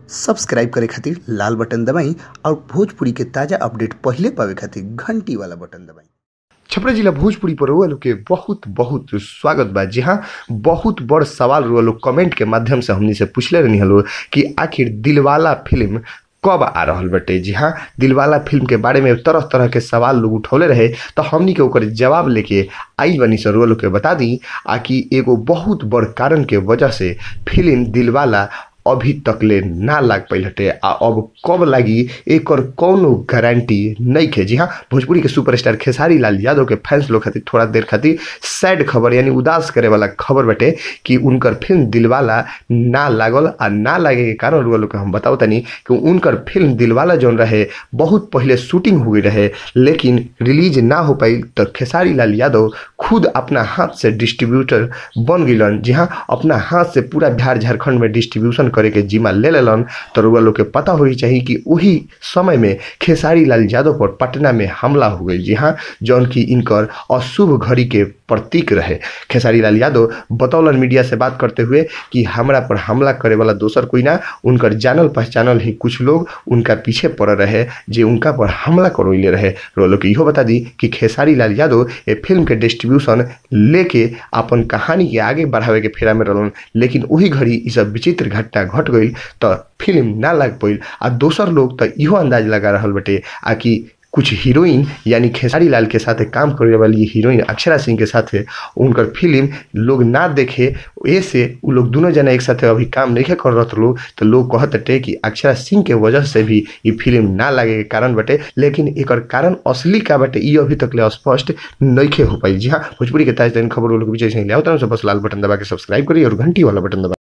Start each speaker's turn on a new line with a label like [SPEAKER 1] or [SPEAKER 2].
[SPEAKER 1] Subscribe करे खातिर लाल button दबाई और भोजपुरी के ताजा अपडेट पहले पावे खातिर घंटी वाला बटन दबाई।
[SPEAKER 2] छपरा जिला भोजपुरी पर रुआ लोग के बहुत बहुत स्वागत बा। जी हाँ, बहुत बड़ सवाल रुआ लोग कमेंट के माध्यम से हमनी से पूछले रहनी हलो कि आखिर दिलवाला फिल्म कब आ रहल बटे। जी हाँ, दिलवाला फिल्म के बारे में तरह तरह के सवाल लोग उठौले रहे, तो हमनी के ओकर जवाब लेके आई बनी से रुआ लोग के बता दी आकि एगो बहुत बड़ कारण के वजह से फिल्म दिलवाला अभी तकले ना लाग पाइल हटे आ अब कब लागी एकर कौनो गारंटी नहीं खे। जी हाँ, भोजपुरी के सुपरस्टार खेसारी लाल यादव के फैंस लोग खातिर थोड़ा देर खातिर सैड खबर यानी उदास करे वाला खबर बटे कि उनकर फिल्म दिलवाला ना लागल आ ना लागे के कारण रुआ लोग के हम बताओ तनी कि उनकर फिल्म दिलवाला जौन रहे बहुत पहले शूटिंग हुई रहे लेकिन रिलीज ना हो पाई, तो खेसारी लाल यादव खुद अपना हाथ से डिस्ट्रीब्यूटर बन गिलन। जी हाँ, अपना हाथ से पूरा बिहार झारखंड में डिस्ट्रीब्यूशन करे के जिम्मा ले लेलन। तो रुआ लोग के पता होई चाहिए कि वही समय में खेसारी लाल यादव पर पटना में हमला हो गई। जी हाँ, जौन की इनकर अशुभ घड़ी के प्रतीक रहे। खेसारी लाल यादव बतौलन मीडिया से बात करते हुए कि हमरा पर हमला करे वाला दोसर कोई ना, उनकर जानल पहचानल ही कुछ लोग उनका पीछे पड़ रहे जे उनका पर हमला करवैले रहे। रुआ लोग के इहो बता दी कि खेसारी लाल यादव ये फिल्म के डिस्ट्रीब्यूशन लेके अपन कहानी के आगे बढ़ावे के फेरा में रहलन, लेकिन वही घड़ी ई सब विचित्र घटना घट गई तो फिल्म ना लग पाइल। आ दोसर लोग तो इहो अंदाज लगा रहल बटे आ कि कुछ हीरोइन यानी खेसारी लाल के साथ काम करे वाली हीरोइन अक्षरा सिंह के साथ उनकर फिल्म लोग ना देखे, ऐसे वो लोग दोनों जना एक साथ अभी काम नहीं कर रहे लोग, तो लोग कहते कि अक्षरा सिंह के वजह से भी ये फिल्म ना लगे के कारण बटे, लेकिन एक कारण असली का बटे ये अभी तक स्पष्ट नहीं हो पाई। जी हाँ, भोजपुरी के ताजा खबर लोग विजय सिंह ले आओ, बस लाल बटन दबा के सब्सक्राइब करिए और घंटी वाला बटन दबा।